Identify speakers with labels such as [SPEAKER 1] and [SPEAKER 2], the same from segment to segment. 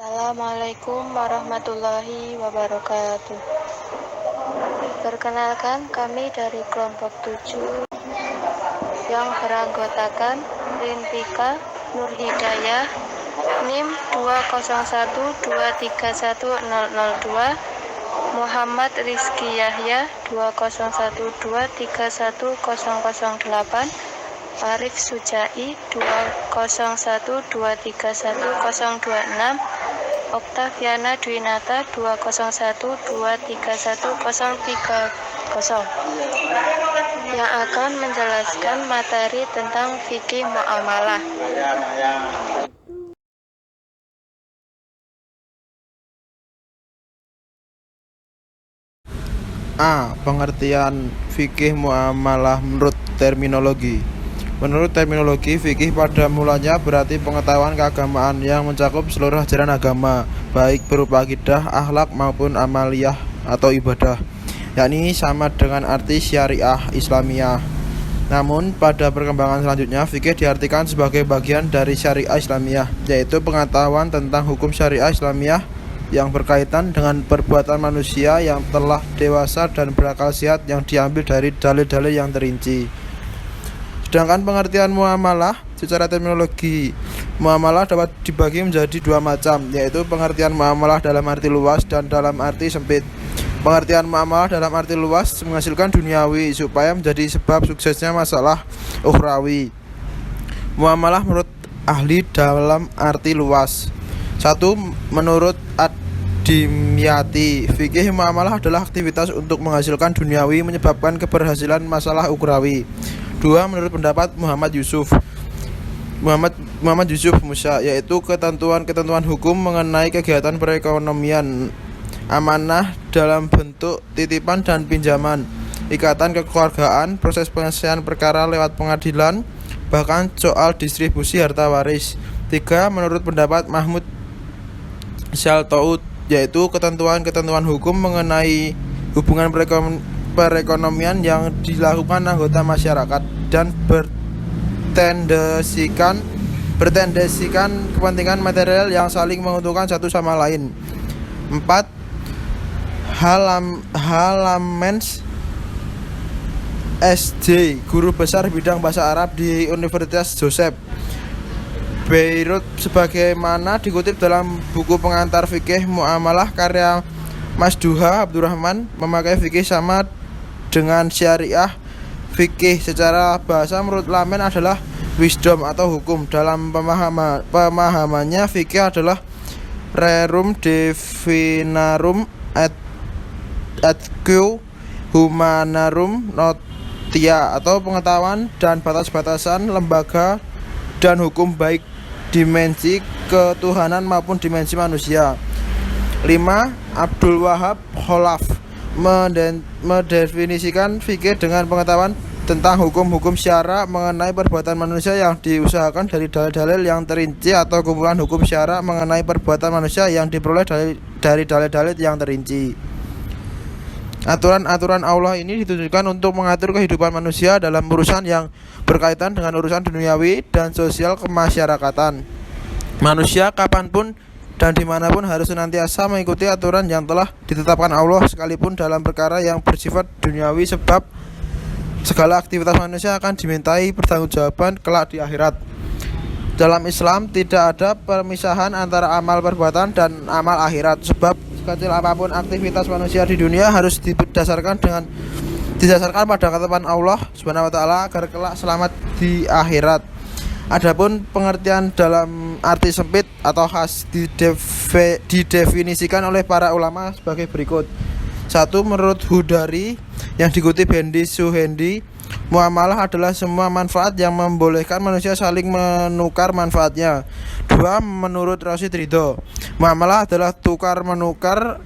[SPEAKER 1] Assalamualaikum warahmatullahi wabarakatuh. Perkenalkan, kami dari kelompok 7 yang beranggotakan Rintika Nurhidayah, NIM 2012310002, Muhammad Rizky Yahya 2012310008, Arif Sujai 2012310026, Oktaviana Dwinata 2012310030 yang akan menjelaskan materi tentang fikih muamalah.
[SPEAKER 2] A. Pengertian fikih muamalah menurut terminologi. Menurut terminologi, fikih pada mulanya berarti pengetahuan keagamaan yang mencakup seluruh ajaran agama, baik berupa akidah, akhlak maupun amaliyah atau ibadah, yakni sama dengan arti syariah Islamiyah. Namun, pada perkembangan selanjutnya, fikih diartikan sebagai bagian dari syariah Islamiyah, yaitu pengetahuan tentang hukum syariah Islamiyah yang berkaitan dengan perbuatan manusia yang telah dewasa dan berakal sehat yang diambil dari dalil-dalil yang terinci. Sedangkan pengertian muamalah secara terminologi, muamalah dapat dibagi menjadi dua macam, yaitu pengertian muamalah dalam arti luas dan dalam arti sempit. Pengertian muamalah dalam arti luas menghasilkan duniawi supaya menjadi sebab suksesnya masalah ukhrawi. Muamalah menurut ahli dalam arti luas. 1. Menurut Ad-Dimyati, fikih muamalah adalah aktivitas untuk menghasilkan duniawi menyebabkan keberhasilan masalah ukhrawi. 2. Menurut pendapat Muhammad Yusuf Musa, yaitu ketentuan hukum mengenai kegiatan perekonomian, amanah dalam bentuk titipan dan pinjaman, ikatan kekeluargaan, proses penyelesaian perkara lewat pengadilan, bahkan soal distribusi harta waris. 3. Menurut pendapat Mahmud Syaltout, yaitu ketentuan hukum mengenai hubungan perekonomian yang dilakukan anggota masyarakat dan bertendesikan kepentingan material yang saling menguntungkan satu sama lain. 4. Halamens S.J., guru besar bidang bahasa Arab di Universitas Joseph Beirut, sebagaimana dikutip dalam buku pengantar fikih muamalah karya Mas Duha Abdurrahman, memakai fikih sama dengan syariah. Fikih secara bahasa menurut Lamen adalah wisdom atau hukum. Dalam pemahamannya, fikih adalah rerum divinarum atque humanarum notia, atau pengetahuan dan batas-batasan lembaga dan hukum baik dimensi ketuhanan maupun dimensi manusia. 5. Abdul Wahab Kholaf mendefinisikan fikih dengan pengetahuan tentang hukum-hukum syara mengenai perbuatan manusia yang diusahakan dari dalil-dalil yang terinci, atau kumpulan hukum syara mengenai perbuatan manusia yang diperoleh dari dalil-dalil yang terinci. Aturan-aturan Allah ini ditujukan untuk mengatur kehidupan manusia dalam urusan yang berkaitan dengan urusan duniawi dan sosial kemasyarakatan. Manusia kapanpun dan dimanapun harus senantiasa mengikuti aturan yang telah ditetapkan Allah, sekalipun dalam perkara yang bersifat duniawi, sebab segala aktivitas manusia akan dimintai pertanggungjawaban kelak di akhirat. Dalam Islam tidak ada pemisahan antara amal perbuatan dan amal akhirat, sebab sekecil apapun aktivitas manusia di dunia harus didasarkan pada ketetapan Allah Subhanahu wa taala agar kelak selamat di akhirat. Adapun pengertian dalam arti sempit atau khas didefinisikan oleh para ulama sebagai berikut. 1. Menurut Hudari yang dikutip Hendi Suhendi, muamalah adalah semua manfaat yang membolehkan manusia saling menukar manfaatnya. 2. Menurut Rasid Ridho, muamalah adalah tukar-menukar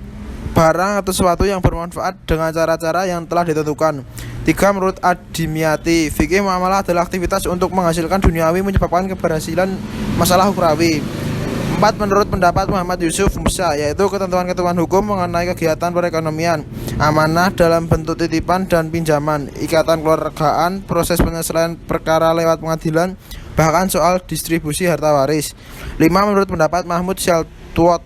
[SPEAKER 2] barang atau sesuatu yang bermanfaat dengan cara-cara yang telah ditentukan. 3. Menurut Ad-Dimyati, fikih muamalah adalah aktivitas untuk menghasilkan duniawi menyebabkan keberhasilan masalah ukhrawi. 4. Menurut pendapat Muhammad Yusuf Musa, yaitu ketentuan hukum mengenai kegiatan perekonomian, amanah dalam bentuk titipan dan pinjaman, ikatan keluargaan, proses penyelesaian perkara lewat pengadilan, bahkan soal distribusi harta waris. 5. Menurut pendapat Mahmud tuot,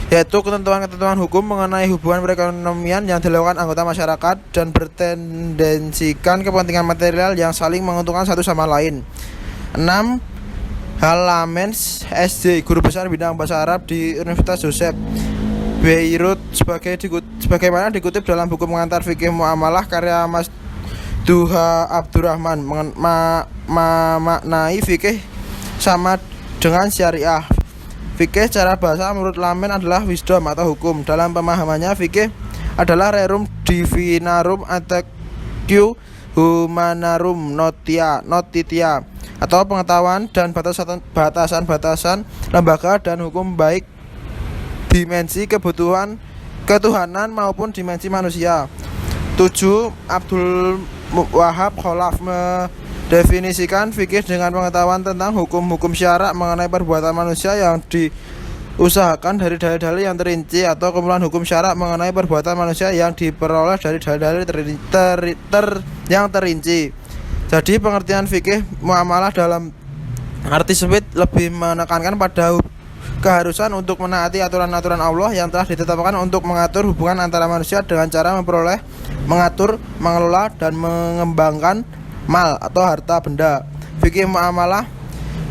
[SPEAKER 2] yaitu ketentuan-ketentuan hukum mengenai hubungan perekonomian yang dilakukan anggota masyarakat dan bertendensikan kepentingan material yang saling menguntungkan satu sama lain. 6. Halamens SJ, guru besar bidang bahasa Arab di Universitas Joseph Beirut, sebagaimana dikutip dalam buku pengantar fikih muamalah karya Mas Duha Abdurrahman, memaknai fikih sama dengan syariah. Fikih secara bahasa menurut Lamen adalah wisdom atau hukum. Dalam pemahamannya, fikih adalah rerum divinarum atq humanarum notitia, atau pengetahuan dan batasan-batasan lembaga dan hukum, baik dimensi ketuhanan maupun dimensi manusia. 7. Abdul Wahab Kholaf mendefinisikan fikih dengan pengetahuan tentang hukum-hukum syarak mengenai perbuatan manusia yang diusahakan dari dalil-dalil yang terinci, atau kumpulan hukum syarak mengenai perbuatan manusia yang diperoleh dari dalil-dalil yang terinci. Jadi pengertian fikih muamalah dalam arti sempit lebih menekankan pada keharusan untuk menaati aturan-aturan Allah yang telah ditetapkan untuk mengatur hubungan antara manusia dengan cara memperoleh, mengatur, mengelola, dan mengembangkan mal atau harta benda. Fikih muamalah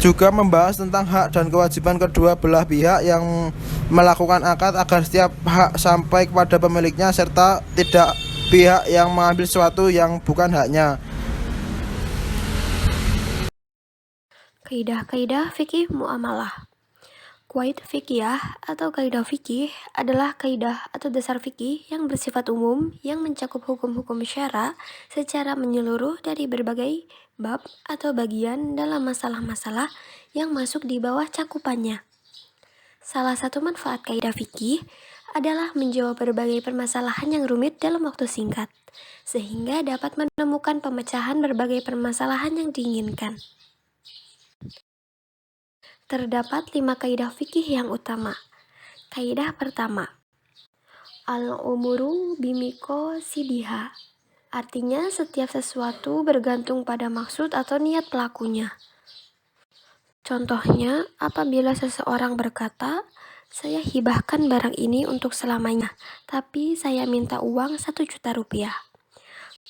[SPEAKER 2] juga membahas tentang hak dan kewajiban kedua belah pihak yang melakukan akad agar setiap hak sampai kepada pemiliknya, serta tidak pihak yang mengambil sesuatu yang bukan haknya.
[SPEAKER 3] Kaidah-kaidah fikih muamalah. Qawaid fiqhiyah atau kaidah fikih adalah kaidah atau dasar fikih yang bersifat umum yang mencakup hukum-hukum syara secara menyeluruh dari berbagai bab atau bagian dalam masalah-masalah yang masuk di bawah cakupannya. Salah satu manfaat kaidah fikih adalah menjawab berbagai permasalahan yang rumit dalam waktu singkat, sehingga dapat menemukan pemecahan berbagai permasalahan yang diinginkan. Terdapat 5 kaidah fikih yang utama. Kaidah pertama, al-umuru bimiko sidiha, artinya setiap sesuatu bergantung pada maksud atau niat pelakunya. Contohnya, apabila seseorang berkata, saya hibahkan barang ini untuk selamanya, tapi saya minta uang 1 juta rupiah.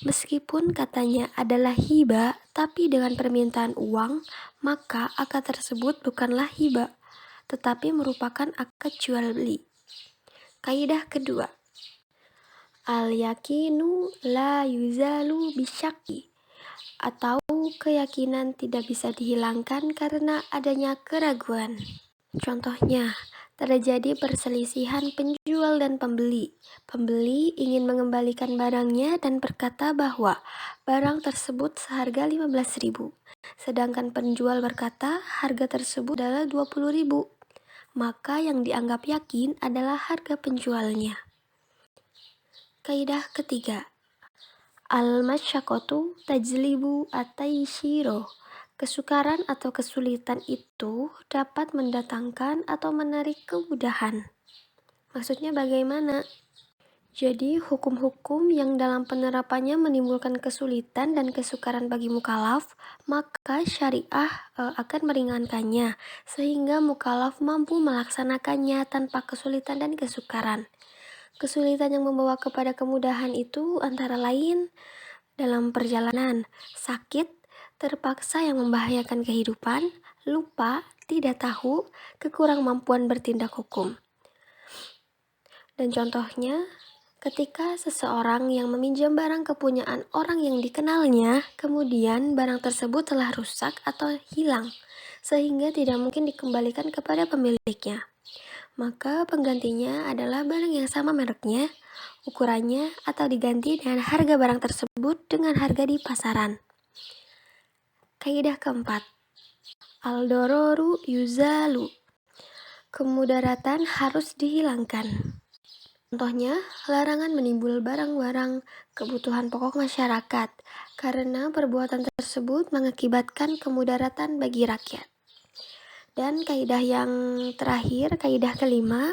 [SPEAKER 3] Meskipun katanya adalah hibah, tapi dengan permintaan uang, maka akad tersebut bukanlah hibah, tetapi merupakan akad jual beli. Kaidah kedua, al-yakinu la yuzalu bisyaki, atau keyakinan tidak bisa dihilangkan karena adanya keraguan. Contohnya, terjadi perselisihan penjual dan pembeli. Pembeli ingin mengembalikan barangnya dan berkata bahwa barang tersebut seharga 15.000, sedangkan penjual berkata harga tersebut adalah 20.000. Maka yang dianggap yakin adalah harga penjualnya. Kaidah ketiga, al-masyaqqatu tajlibu at-taysyiru. Kesukaran atau kesulitan itu dapat mendatangkan atau menarik kemudahan. Maksudnya bagaimana? Jadi hukum-hukum yang dalam penerapannya menimbulkan kesulitan dan kesukaran bagi mukallaf, maka syariah akan meringankannya, sehingga mukallaf mampu melaksanakannya tanpa kesulitan dan kesukaran. Kesulitan yang membawa kepada kemudahan itu antara lain dalam perjalanan, sakit, terpaksa yang membahayakan kehidupan, lupa, tidak tahu, kekurangmampuan bertindak hukum. Dan contohnya, ketika seseorang yang meminjam barang kepunyaan orang yang dikenalnya, kemudian barang tersebut telah rusak atau hilang, sehingga tidak mungkin dikembalikan kepada pemiliknya. Maka penggantinya adalah barang yang sama mereknya, ukurannya, atau diganti dengan harga barang tersebut dengan harga di pasaran. Kaidah keempat, al-dororu yuzalu, kemudaratan harus dihilangkan. Contohnya, larangan menimbul barang-barang kebutuhan pokok masyarakat, karena perbuatan tersebut mengakibatkan kemudaratan bagi rakyat. Dan kaidah yang terakhir, kaidah kelima,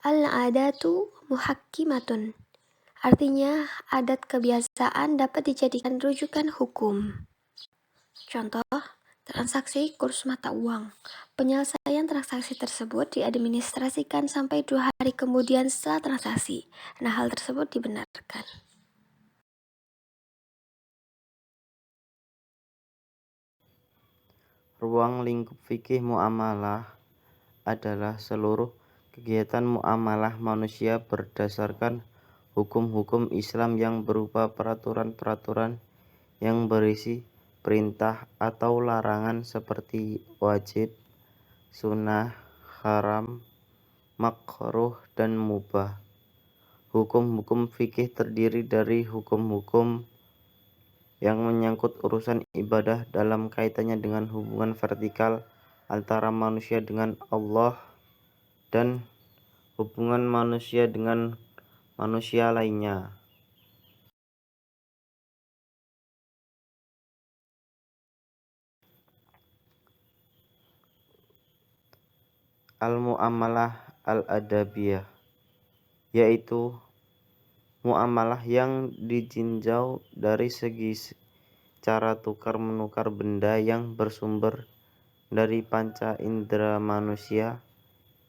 [SPEAKER 3] al-adatu muhakkimatun, artinya adat kebiasaan dapat dijadikan rujukan hukum. Contoh, Transaksi kurs mata uang. Penyelesaian transaksi tersebut diadministrasikan sampai 2 hari kemudian setelah transaksi. Nah, hal tersebut dibenarkan.
[SPEAKER 4] Ruang lingkup fikih muamalah adalah seluruh kegiatan muamalah manusia berdasarkan hukum-hukum Islam yang berupa peraturan-peraturan yang berisi perintah atau larangan seperti wajib, sunnah, haram, makruh, dan mubah. Hukum-hukum fikih terdiri dari hukum-hukum yang menyangkut urusan ibadah dalam kaitannya dengan hubungan vertikal antara manusia dengan Allah dan hubungan manusia dengan manusia lainnya. Al-mu'amalah al-adabiyah, yaitu muamalah yang ditinjau dari segi cara tukar-menukar benda yang bersumber dari panca indera manusia,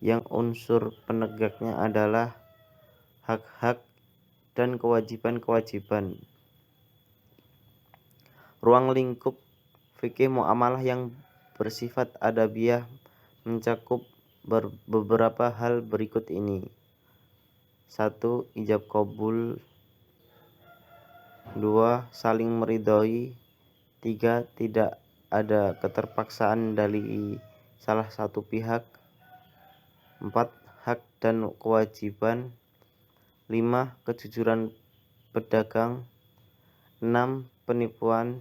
[SPEAKER 4] yang unsur penegaknya adalah hak-hak dan kewajiban-kewajiban. Ruang lingkup fikih muamalah yang bersifat adabiyah mencakup beberapa hal berikut ini. 1. Ijab qabul. 2. Saling meridhoi. 3. Tidak ada keterpaksaan dari salah satu pihak. 4. Hak dan kewajiban. 5. Kejujuran pedagang. 6. Penipuan.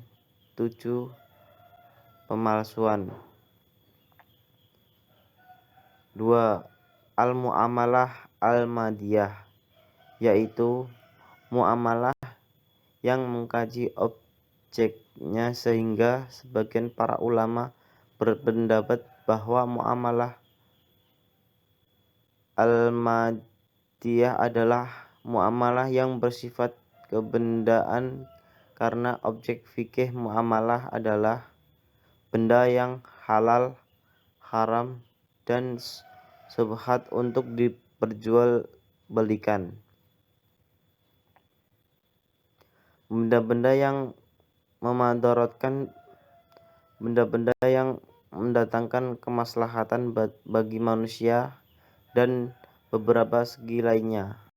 [SPEAKER 4] 7. Pemalsuan. 2. Al-muamalah al-madiyah, yaitu muamalah yang mengkaji objeknya, sehingga sebagian para ulama berpendapat bahwa muamalah al-madiyah adalah muamalah yang bersifat kebendaan karena objek fikih muamalah adalah benda yang halal, haram, dan subhat untuk diperjualbelikan. Benda-benda yang memadaratkan, benda-benda yang mendatangkan kemaslahatan bagi manusia, dan beberapa segi lainnya.